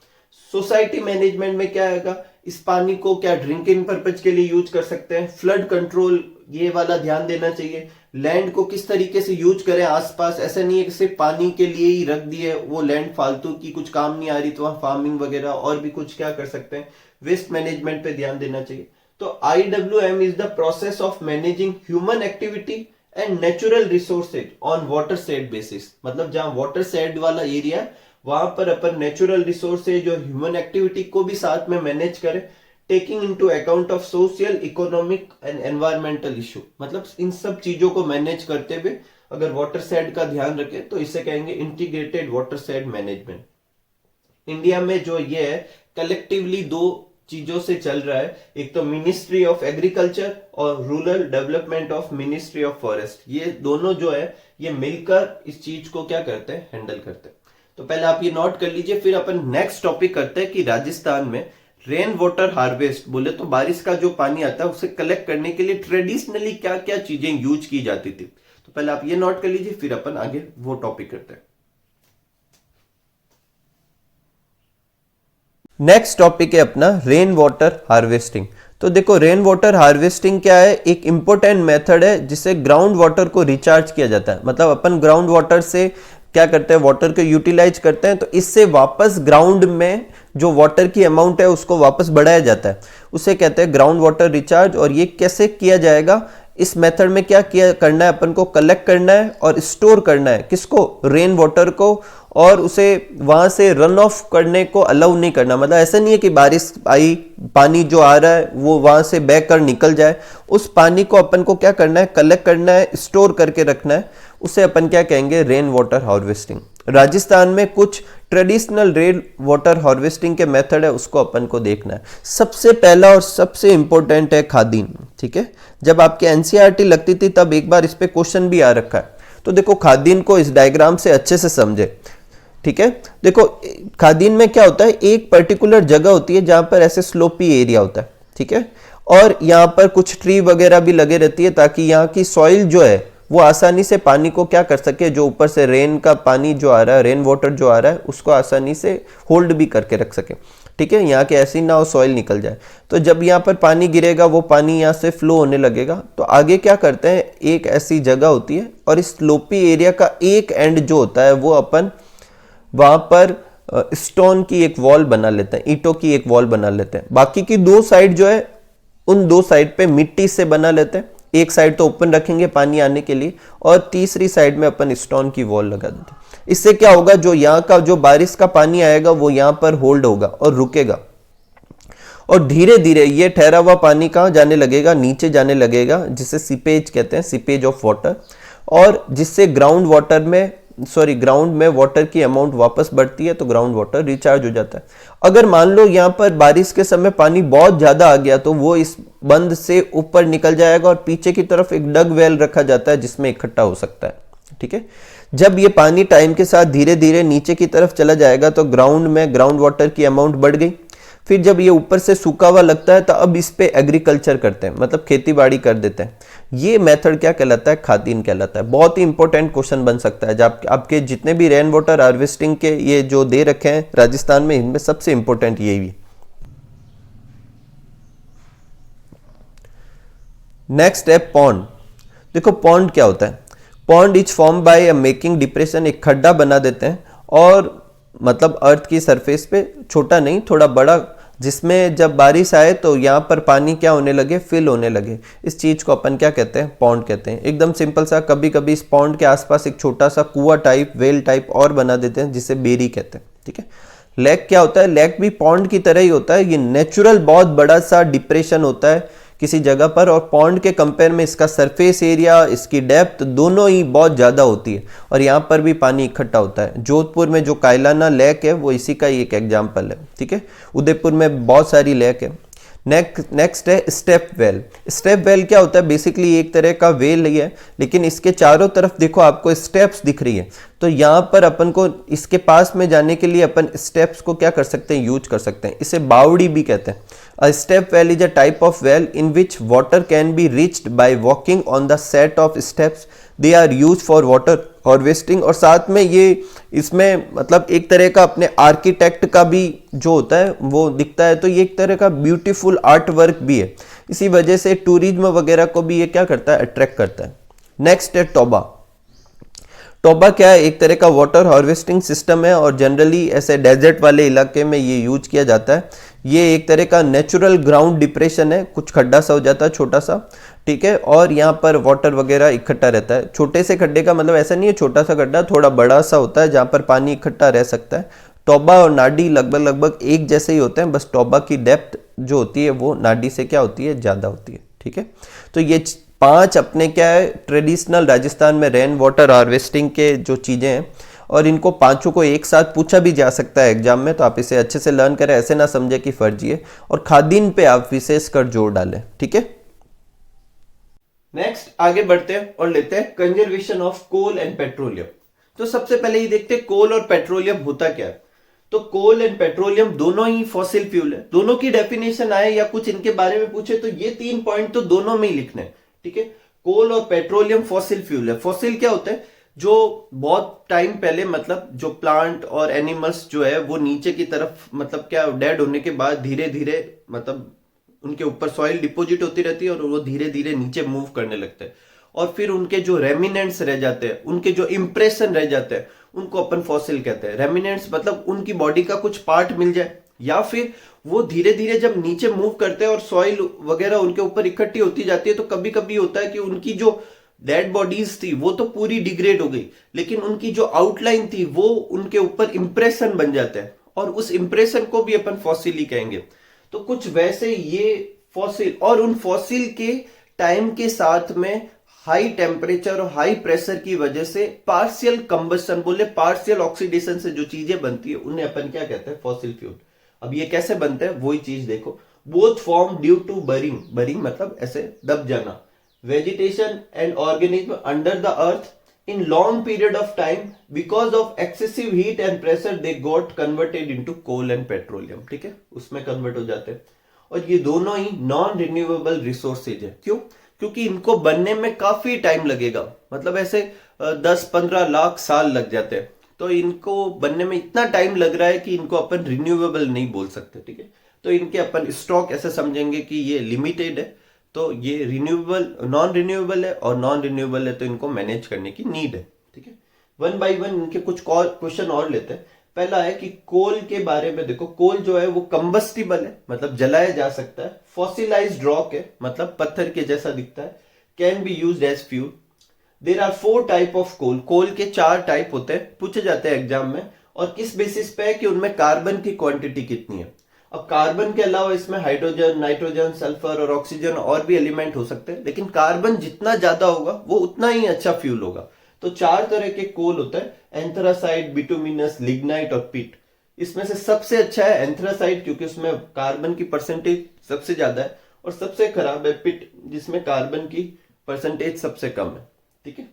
सोसाइटी मैनेजमेंट में क्या आएगा, इस पानी को क्या ड्रिंकिंग पर्पज के लिए यूज कर सकते हैं, फ्लड कंट्रोल ये वाला ध्यान देना चाहिए। लैंड को किस तरीके से यूज करें आसपास, ऐसा नहीं है कि सिर्फ पानी के लिए ही रख दिए, वो लैंड फालतू की कुछ काम नहीं आ रही तो वहां फार्मिंग वगैरह और भी कुछ क्या कर सकते हैं। वेस्ट मैनेजमेंट पे ध्यान देना चाहिए। तो IWM is the process of managing human activity and natural resources on water shade basis, मतलब जहां वाटर शेड वाला एरिया है वहां पर अपन नेचुरल रिसोर्सेज और ह्यूमन एक्टिविटी को भी साथ में मैनेज करें, taking into account of social, economic and environmental issue. मतलब इन सब चीजों को मैनेज करते हुए अगर वाटर शेड का ध्यान रखें तो इसे कहेंगे integrated water shade management. India में जो ये है कलेक्टिवली 2 चीजों से चल रहा है, एक तो मिनिस्ट्री ऑफ एग्रीकल्चर और rural development of ministry of forest, ये दोनों जो है ये मिलकर इस चीज को क्या करते हैं, हैंडल करते हैं। तो पहले आप ये नोट कर लीजिए, फिर अपन नेक्स्ट टॉपिक करते हैं कि राजस्थान में रेन वाटर हार्वेस्ट, बोले तो बारिश का जो पानी आता है उसे कलेक्ट करने के लिए ट्रेडिशनली क्या क्या चीजें यूज की जाती थी। तो पहले आप ये नोट कर लीजिए, फिर अपन आगे वो टॉपिक करते हैं। नेक्स्ट टॉपिक है अपना रेन वाटर हार्वेस्टिंग। तो देखो रेन वाटर हार्वेस्टिंग क्या है, एक इंपॉर्टेंट मेथड है जिससे ग्राउंड वाटर को रिचार्ज किया जाता है। मतलब अपन ग्राउंड वाटर से क्या करते हैं, वाटर को यूटिलाइज करते हैं, तो इससे वापस ग्राउंड में जो वाटर की अमाउंट है उसको वापस बढ़ाया जाता है, उसे कहते हैं ग्राउंड वाटर रिचार्ज। और ये कैसे किया जाएगा, इस मेथड में क्या किया करना है, अपन को कलेक्ट करना है और स्टोर करना है, किसको, रेन वाटर को, और उसे वहां से रन ऑफ करने को अलाउ नहीं करना। मतलब ऐसा नहीं है कि बारिश आई, पानी जो आ रहा है वो वहां से बह कर निकल जाए। उस पानी को अपन को क्या करना है, कलेक्ट करना है, स्टोर करके रखना है। उसे अपन क्या कहेंगे, रेन वाटर हार्वेस्टिंग। राजस्थान में कुछ ट्रेडिशनल रेन वाटर हार्वेस्टिंग के मेथड है, उसको अपन को देखना है। सबसे पहला और सबसे इंपॉर्टेंट है खादीन। ठीक है, जब आपके एनसीईआरटी लगती थी तब एक बार इस पे क्वेश्चन भी आ रखा है। तो देखो खादीन को इस डायग्राम से अच्छे से समझे। ठीक है, देखो खादीन में क्या होता है, एक पर्टिकुलर जगह होती है जहां पर ऐसे स्लोपी एरिया होता है। ठीक है, और यहाँ पर कुछ ट्री वगैरह भी लगे रहती है ताकि यहाँ की सॉइल जो है वो आसानी से पानी को क्या कर सके, जो ऊपर से रेन का पानी जो आ रहा है, रेन वाटर जो आ रहा है, उसको आसानी से होल्ड भी करके रख सके। ठीक है, यहाँ के ऐसी ना हो सॉइल निकल जाए। तो जब यहाँ पर पानी गिरेगा वो पानी यहाँ से फ्लो होने लगेगा। तो आगे क्या करते हैं, एक ऐसी जगह होती है और इस स्लोपी एरिया का एक एंड जो होता है वो अपन वहां पर स्टोन की एक वॉल बना लेते हैं, ईंटों की एक वॉल बना लेते हैं। बाकी की दो साइड जो है उन दो साइड पे मिट्टी से बना लेते हैं। एक साइड तो ओपन रखेंगे पानी आने के लिए, और तीसरी साइड में अपन स्टोन की वॉल लगा देते हैं। इससे क्या होगा, जो यहाँ का जो बारिश का पानी आएगा वो यहाँ पर होल्ड होगा और रुकेगा, और धीरे धीरे ये ठहरा हुआ पानी कहाँ जाने लगेगा, नीचे जाने लगेगा, जिसे सीपेज कहते हैं, सीपेज ऑफ वाटर। और जिससे ग्राउंड में वाटर की अमाउंट वापस बढ़ती है, तो ग्राउंड वाटर रिचार्ज हो जाता है। अगर मान लो यहाँ पर बारिश के समय पानी बहुत ज्यादा आ गया तो वो इस बंद से ऊपर निकल जाएगा और पीछे की तरफ एक डग वेल रखा जाता है जिसमें इकट्ठा हो सकता है। ठीक है, जब ये पानी टाइम के साथ धीरे धीरे नीचे की तरफ चला जाएगा तो ग्राउंड वाटर की अमाउंट बढ़ गई। फिर जब ये ऊपर से सूखा हुआ लगता है तो अब इस पे एग्रीकल्चर करते हैं, मतलब खेती बाड़ी कर देते हैं। ये मेथड क्या कहलाता है, खादीन कहलाता है। बहुत ही इंपॉर्टेंट क्वेश्चन बन सकता है। जब आपके जितने भी रेन वाटर हार्वेस्टिंग के ये जो दे रखे हैं राजस्थान में, इनमें सबसे इंपॉर्टेंट यही है। नेक्स्ट है पॉन्ड। देखो पॉन्ड क्या होता है, pond is form by making depression, एक खड्डा बना देते हैं और मतलब अर्थ की सरफेस पे, छोटा नहीं थोड़ा बड़ा, जिसमें जब बारिश आए तो यहाँ पर पानी क्या होने लगे, फिल होने लगे। इस चीज को अपन क्या कहते हैं, पॉन्ड कहते हैं। एकदम सिंपल सा। कभी कभी इस पॉन्ड के आसपास एक छोटा सा कुआं टाइप, वेल टाइप और बना देते हैं जिसे बेरी कहते हैं। ठीक है, लेक क्या होता है, लेक भी पॉन्ड की तरह ही होता है। ये नेचुरल बहुत बड़ा सा डिप्रेशन होता है किसी जगह पर, और पॉन्ड के कंपेयर में इसका सरफेस एरिया, इसकी डेप्थ दोनों ही बहुत ज्यादा होती है, और यहाँ पर भी पानी इकट्ठा होता है। जोधपुर में जो कायलाना लेक है वो इसी का एक एग्जाम्पल है। ठीक है, उदयपुर में बहुत सारी लेक है। नेक्स्ट है स्टेप वेल। स्टेप वेल क्या होता है, बेसिकली एक तरह का वेल ही है, लेकिन इसके चारों तरफ देखो आपको स्टेप्स दिख रही है। तो यहाँ पर अपन को इसके पास में जाने के लिए अपन स्टेप्स को क्या कर सकते हैं, यूज कर सकते हैं। इसे बावड़ी भी कहते हैं। A step well is a type of well in which water can be reached by walking on the set of steps. They are used for water harvesting। और साथ में ये इसमें मतलब एक तरह का अपने आर्किटेक्ट का भी जो होता है वो दिखता है, तो ये एक तरह का ब्यूटीफुल आर्ट वर्क भी है। इसी वजह से टूरिज्म वगैरह को भी ये क्या करता है, अट्रैक्ट करता है। नेक्स्ट है टोबा। टोबा क्या है, एक तरह का वाटर हार्वेस्टिंग सिस्टम है और जनरली ऐसे डेजर्ट वाले इलाके में ये यूज किया जाता है। ये एक तरह का नेचुरल ग्राउंड डिप्रेशन है, कुछ खड्डा सा हो जाता है छोटा सा। ठीक है, और यहाँ पर वाटर वगैरह इकट्ठा रहता है। छोटे से खड्डे का मतलब ऐसा नहीं है छोटा सा खड्डा, थोड़ा बड़ा सा होता है जहाँ पर पानी इकट्ठा रह सकता है। टोबा और नाडी लगभग एक जैसे ही होते हैं, बस टोबा की डेप्थ जो होती है वो नाडी से क्या होती है, ज्यादा होती है। ठीक है, तो ये 5 अपने क्या है ट्रेडिशनल राजस्थान में रेन वाटर हार्वेस्टिंग के जो चीजें हैं, और इनको पांचों को एक साथ पूछा भी जा सकता है एग्जाम में, तो आप इसे अच्छे से लर्न करें, ऐसे ना समझे कि फर्जी है। और खादीन पे आप विशेष कर जोर डालें। ठीक है, नेक्स्ट आगे बढ़ते हैं और लेते हैं conservation of coal and petroleum. तो सबसे पहले ये देखते हैं कोल और पेट्रोलियम होता क्या है। तो कोल एंड पेट्रोलियम दोनों ही फॉसिल फ्यूल है। दोनों की डेफिनेशन आए या कुछ इनके बारे में पूछे तो ये 3 पॉइंट तो दोनों में ही लिखने हैं। ठीक है, कोल और पेट्रोलियम फॉसिल फ्यूल है। फॉसिल क्या होता है, जो बहुत टाइम पहले मतलब जो प्लांट और एनिमल्स जो है वो नीचे की तरफ मतलब क्या डेड होने के बाद धीरे धीरे मतलब उनके ऊपर सॉइल डिपोजिट होती रहती है और वो धीरे धीरे नीचे मूव करने लगते हैं, और फिर उनके जो रेमिनेंट्स रह जाते हैं, उनके जो इंप्रेशन रह जाते हैं, उनको अपन फॉसिल कहते हैं। रेमिनेंट्स मतलब उनकी बॉडी का कुछ पार्ट मिल जाए, या फिर वो धीरे धीरे जब नीचे मूव करते हैं और सॉइल वगैरह उनके ऊपर इकट्ठी होती जाती है, तो कभी कभी होता है कि उनकी जो डेड बॉडीज थी वो तो पूरी डिग्रेड हो गई, लेकिन उनकी जो आउटलाइन थी वो उनके ऊपर इंप्रेशन बन जाता है, और उस इंप्रेशन को भी अपन फॉसिल ही कहेंगे। तो कुछ वैसे ये फॉसिल, और उन फॉसिल के टाइम के साथ में हाई टेम्परेचर और हाई प्रेशर की वजह से पार्शियल कंबशन बोले, पार्शियल ऑक्सीडेशन से जो चीजें बनती है उन्हें अपन क्या कहते हैं, फॉसिल फ्यूल। अब ये कैसे बनते हैं वही चीज देखो। बोथ फॉर्म ड्यू टू बरिंग, बरिंग मतलब ऐसे दब जाना, vegetation and organism under the earth in long period of time because of excessive heat and pressure they got converted into coal and petroleum। ठीक है, उसमें कन्वर्ट हो जाते हैं। और ये दोनों ही नॉन रिन्यूएबल रिसोर्सेज है। क्यों? क्योंकि इनको बनने में काफी टाइम लगेगा, मतलब ऐसे 10-15 लाख साल लग जाते हैं। तो इनको बनने में इतना टाइम लग रहा है कि इनको अपन रिन्यूएबल नहीं बोल सकते। ठीक है, तो इनके अपन स्टॉक ऐसे समझेंगे कि ये लिमिटेड है, तो ये रिन्यूएबल नॉन रिन्यूएबल है, और नॉन रिन्यूएबल है तो इनको मैनेज करने की नीड है। ठीक है, वन बाय वन इनके कुछ क्वेश्चन और लेते हैं। पहला है कि कोल के बारे में देखो। कोल जो है वो कंबस्टिबल है, मतलब जलाया जा सकता है। फॉसिलाइज्ड रॉक है, मतलब पत्थर के जैसा दिखता है। Can be used as fuel. There are 4 type of coal. Coal के 4 टाइप होते हैं, पूछे जाते हैं एग्जाम में। और किस बेसिस पे है कि उनमें कार्बन की क्वांटिटी कितनी है। अब कार्बन के अलावा इसमें हाइड्रोजन, नाइट्रोजन, सल्फर और ऑक्सीजन और भी एलिमेंट हो सकते हैं, लेकिन कार्बन जितना ज्यादा होगा वो उतना ही अच्छा फ्यूल होगा। तो 4 तरह के कोल होता है, एंथ्रासाइट, बिटुमिनस, लिग्नाइट और पिट। इसमें से सबसे अच्छा है एंथ्रासाइट, क्योंकि उसमें कार्बन की परसेंटेज सबसे ज्यादा है, और सबसे खराब है पिट, जिसमें कार्बन की परसेंटेज सबसे कम है। ठीक है,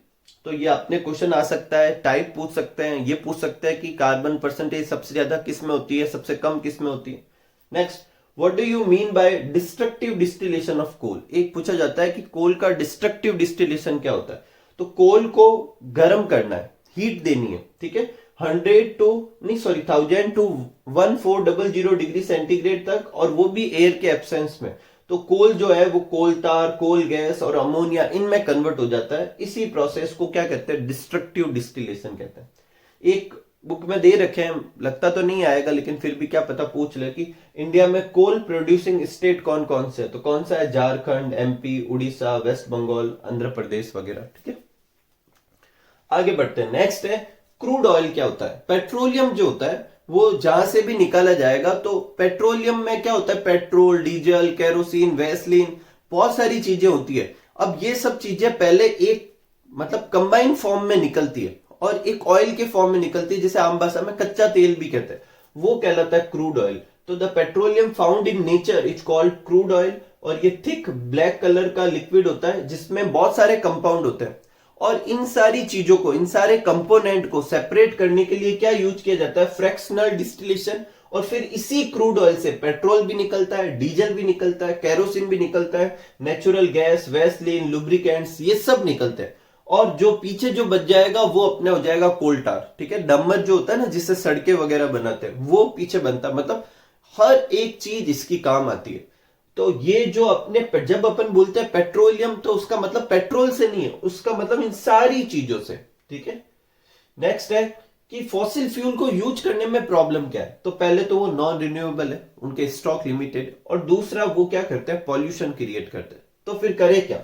तो ये अपने क्वेश्चन आ सकता है, टाइप पूछ सकते हैं, ये पूछ सकते हैं कि कार्बन परसेंटेज सबसे ज्यादा किस में होती है, सबसे कम किस में होती है। Next, what do you mean by destructive distillation of coal. एक पूछा जाता है कि कोल का डिस्ट्रक्टिव डिस्टिलेशन क्या होता है। तो कोल को गर्म करना है, हीट देनी है। ठीक है, 1000 टू 1400 डिग्री सेंटीग्रेड तक, और वो भी एयर के एब्सेंस में। तो कोल जो है वो कोल तार, कोल गैस और अमोनिया इनमें कन्वर्ट हो जाता है। इसी प्रोसेस को क्या कहते हैं, डिस्ट्रक्टिव डिस्टिलेशन कहते हैं। एक बुक में दे रखे हैं, लगता तो नहीं आएगा लेकिन फिर भी क्या पता पूछ ले कि इंडिया में कोल प्रोड्यूसिंग स्टेट कौन कौन से है। तो कौन सा है, झारखंड, एमपी, उड़ीसा, वेस्ट बंगाल, आंध्र प्रदेश वगैरह। ठीक है, आगे बढ़ते हैं। नेक्स्ट है क्रूड ऑयल क्या होता है। पेट्रोलियम जो होता है वो जहां से भी निकाला जाएगा। तो पेट्रोलियम में क्या होता है, पेट्रोल, डीजल, केरोसिन, वैसलीन, बहुत सारी चीजें होती है। अब ये सब चीजें पहले एक मतलब कंबाइंड फॉर्म में निकलती है और एक ऑयल के फॉर्म में निकलती है, जिसे आम भाषा में कच्चा तेल भी कहते हैं, वो कहलाता है क्रूड ऑयल। तो the petroleum found in nature is called crude oil. और ये थिक ब्लैक कलर का लिक्विड होता है जिसमें बहुत सारे कंपाउंड होते हैं। और इन सारी चीजों को, इन सारे कंपोनेंट को सेपरेट करने के लिए क्या यूज किया जाता है, फ्रैक्शनल डिस्टिलेशन। और फिर इसी क्रूड ऑयल से पेट्रोल भी निकलता है, डीजल भी निकलता है, केरोसिन भी निकलता है, नेचुरल गैस, वैसलीन, लुब्रिकेंट्स, ये सब निकलते हैं। और जो पीछे जो बच जाएगा वो अपने हो जाएगा कोल टार। ठीक है, डम्बर जो होता है ना जिससे सड़कें वगैरह बनाते हैं, वो पीछे बनता है। मतलब हर एक चीज इसकी काम आती है। तो ये जो अपने जब अपन बोलते हैं पेट्रोलियम, तो उसका मतलब पेट्रोल से नहीं है, उसका मतलब इन सारी चीजों से। ठीक है, नेक्स्ट है कि फॉसिल फ्यूल को यूज करने में प्रॉब्लम क्या है। तो पहले तो वो नॉन रिन्यूएबल है, उनके स्टॉक लिमिटेड, और दूसरा वो क्या करते हैं, पॉल्यूशन क्रिएट करते हैं। तो फिर करे क्या,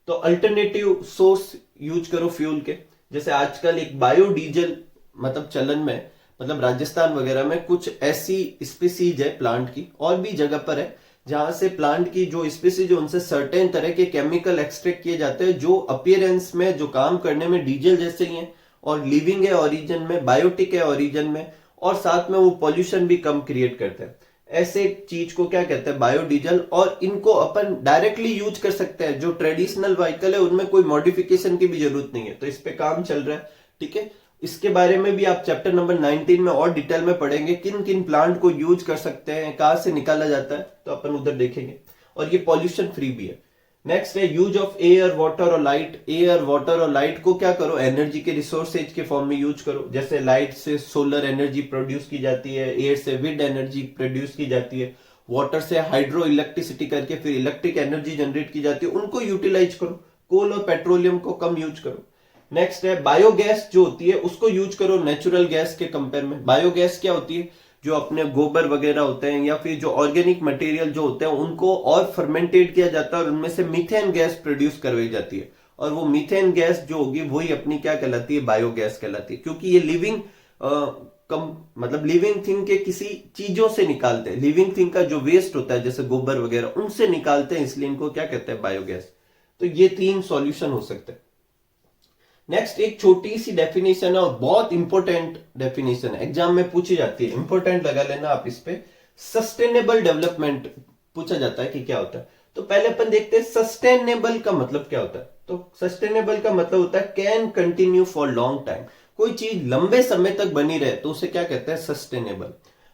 तो अल्टरनेटिव सोर्स यूज करो फ्यूल के। जैसे आजकल एक बायोडीजल मतलब चलन में, मतलब राजस्थान वगैरह में कुछ ऐसी स्पीसीज है प्लांट की, और भी जगह पर है, जहां से प्लांट की जो स्पीसीज है उनसे सर्टेन तरह के केमिकल एक्सट्रैक्ट किए जाते हैं, जो अपीयरेंस में, जो काम करने में डीजल जैसे ही है, और लिविंग है ओरिजिन में, बायोटिक है ओरिजिन में, और साथ में वो पॉल्यूशन भी कम क्रिएट करते हैं। ऐसे चीज को क्या कहते हैं, बायोडीजल। और इनको अपन डायरेक्टली यूज कर सकते हैं। जो ट्रेडिशनल व्हीकल है उनमें कोई मॉडिफिकेशन की भी जरूरत नहीं है, तो इस पे काम चल रहा है। ठीक है, इसके बारे में भी आप चैप्टर नंबर 19 में और डिटेल में पढ़ेंगे, किन किन प्लांट को यूज कर सकते हैं, कहां से निकाला जाता है, तो अपन उधर देखेंगे। और ये पॉल्यूशन फ्री भी है। नेक्स्ट है यूज ऑफ एयर, वाटर और लाइट। एयर, वाटर और लाइट को क्या करो, एनर्जी के रिसोर्सेज के फॉर्म में यूज करो। जैसे लाइट से सोलर एनर्जी प्रोड्यूस की जाती है, एयर से विंड एनर्जी प्रोड्यूस की जाती है, वाटर से हाइड्रो इलेक्ट्रिसिटी करके फिर इलेक्ट्रिक एनर्जी जनरेट की जाती है, उनको यूटिलाइज करो। कोल और पेट्रोलियम को कम यूज करो। नेक्स्ट है बायोगैस जो होती है उसको यूज करो नेचुरल गैस के कंपेयर में। बायोगैस क्या होती है, जो अपने गोबर वगैरह होते हैं या फिर जो ऑर्गेनिक मटेरियल जो होते हैं उनको और फर्मेंटेट किया जाता है और उनमें से मीथेन गैस प्रोड्यूस करवाई जाती है। और वो मीथेन गैस जो होगी वही अपनी क्या कहलाती है, बायोगैस कहलाती है। क्योंकि ये लिविंग मतलब लिविंग थिंग के किसी चीजों से निकालते हैं, लिविंग थिंग का जो वेस्ट होता है जैसे गोबर वगैरह उनसे निकालते हैं, इसलिए इनको क्या कहते हैं, बायोगैस। तो ये 3 सॉल्यूशन हो सकते हैं। नेक्स्ट एक छोटी सी डेफिनेशन है और बहुत इंपॉर्टेंट डेफिनेशन है, एग्जाम में पूछी जाती है, इंपॉर्टेंट लगा लेना आप इस पे। सस्टेनेबल डेवलपमेंट पूछा जाता है कि क्या होता है। तो पहले अपन देखते हैं सस्टेनेबल का मतलब क्या होता है। तो सस्टेनेबल का मतलब होता है can continue for long time, कोई चीज लंबे समय तक बनी रहे तो उसे क्या कहते हैं, सस्टेनेबल।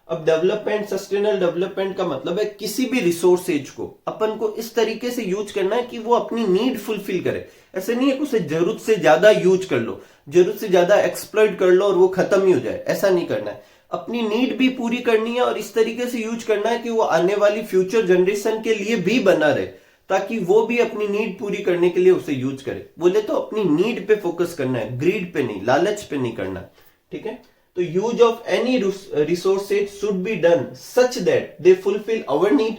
अब डेवलपमेंट, सस्टेनेबल डेवलपमेंट का मतलब है किसी भी रिसोर्सेज को अपन को इस तरीके से यूज करना है कि वो अपनी नीड फुलफिल करे। ऐसे नहीं है कि उसे जरूरत से ज्यादा यूज कर लो, जरूरत से ज्यादा एक्सप्लॉइट कर लो और वो खत्म ही हो जाए, ऐसा नहीं करना है। अपनी नीड भी पूरी करनी है और इस तरीके से यूज करना है कि वो आने वाली फ्यूचर जनरेशन के लिए भी बना रहे, ताकि वो भी अपनी नीड पूरी करने के लिए उसे यूज करे। बोले तो अपनी नीड पे फोकस करना है, ग्रीड पे नहीं, लालच पे नहीं करना, ठीक है। तो use of any resources should be done such that they fulfil our need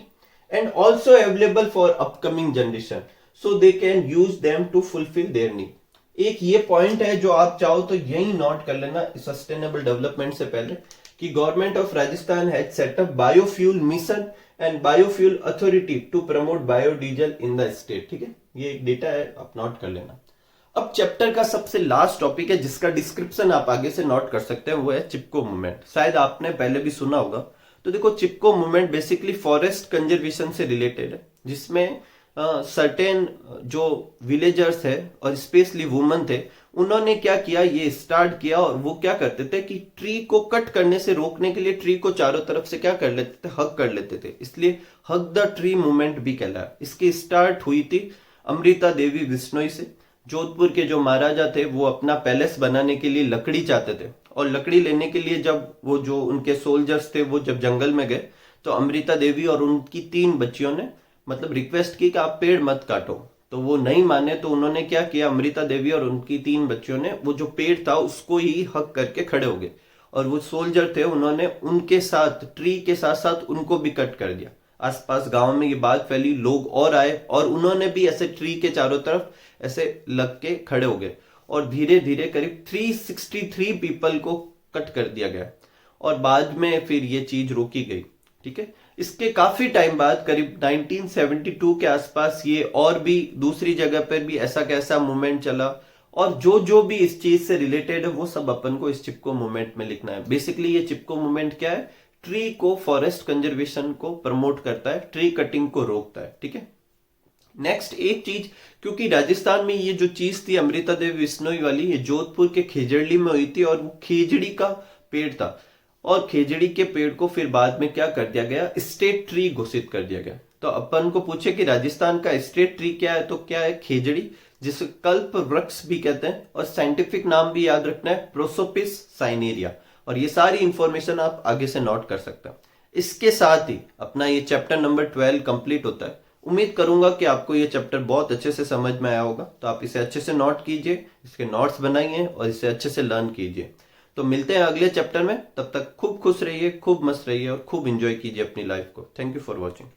and also available for upcoming generation so they can use them to fulfil their need. एक ये पॉइंट है जो आप चाहो तो यही नोट कर लेना सस्टेनेबल डेवलपमेंट से पहले, कि government of Rajasthan has set up biofuel mission and biofuel authority to promote biodiesel in the state, ठीक है। ये एक डेटा है, आप नोट कर लेना। अब चैप्टर का सबसे लास्ट टॉपिक है जिसका डिस्क्रिप्शन आप आगे से नोट कर सकते हैं, वो है चिपको मूवमेंट। शायद आपने पहले भी सुना होगा। तो देखो, चिपको मूवमेंट बेसिकली फॉरेस्ट कंजर्वेशन से रिलेटेड है, जिसमें सर्टेन जो विलेजर्स है और स्पेशली वुमन थे, उन्होंने क्या किया, ये स्टार्ट किया। और वो क्या करते थे कि ट्री को कट करने से रोकने के लिए ट्री को चारों तरफ से क्या कर लेते थे, हग कर लेते थे, इसलिए हग द ट्री मूवमेंट भी कहलाया। इसकी स्टार्ट हुई थी अमृता देवी बिश्नोई से। जोधपुर के जो महाराजा थे वो अपना पैलेस बनाने के लिए लकड़ी चाहते थे, और लकड़ी लेने के लिए जब वो जो उनके सोल्जर्स थे वो जब जंगल में गए, तो अमृता देवी और उनकी 3 बच्चियों ने मतलब रिक्वेस्ट की कि आप पेड़ मत काटो। तो वो नहीं माने, तो उन्होंने क्या किया, अमृता देवी और उनकी 3 बच्चियों ने वो जो पेड़ था उसको ही हक करके खड़े हो गए। और वो सोल्जर थे, उन्होंने उनके साथ ट्री के साथ साथ उनको भी कट कर दिया। आसपास गांव में ये बात फैली, लोग और आए और उन्होंने भी ऐसे ट्री के चारों तरफ ऐसे लग के खड़े हो गए, और धीरे धीरे करीब 363 पीपल को कट कर दिया गया, और बाद में फिर ये चीज रोकी गई, ठीक है। इसके काफी टाइम बाद करीब 1972 के आसपास ये और भी दूसरी जगह पर भी ऐसा कैसा मूवमेंट चला, और जो भी इस चीज से रिलेटेड है वो सब अपन को इस चिपको मूवमेंट में लिखना है। बेसिकली ये चिपको मूवमेंट क्या है, ट्री को, फॉरेस्ट कंजर्वेशन को प्रमोट करता है, ट्री कटिंग को रोकता है, ठीक है। नेक्स्ट एक चीज, क्योंकि राजस्थान में ये जो चीज थी अमृता देवी बिश्नोई वाली, ये जोधपुर के खेजड़ी में हुई थी, और वो खेजड़ी का पेड़ था, और खेजड़ी के पेड़ को फिर बाद में क्या कर दिया गया, स्टेट ट्री घोषित कर दिया गया। तो अपन को पूछे कि राजस्थान का स्टेट ट्री क्या है, तो क्या है, खेजड़ी, जिसे कल्प वृक्ष भी कहते हैं, और साइंटिफिक नाम भी याद रखना है, प्रोसोपिस साइनेरिया। और ये सारी इंफॉर्मेशन आप आगे से नोट कर सकते हैं। इसके साथ ही अपना ये चैप्टर नंबर 12 कंप्लीट होता है। उम्मीद करूंगा कि आपको ये चैप्टर बहुत अच्छे से समझ में आया होगा, तो आप इसे अच्छे से नोट कीजिए, इसके नोट्स बनाइए और इसे अच्छे से लर्न कीजिए। तो मिलते हैं अगले चैप्टर में, तब तक खूब खुश रहिए, खूब मस्त रहिए और खूब एंजॉय कीजिए अपनी लाइफ को। Thank you for watching.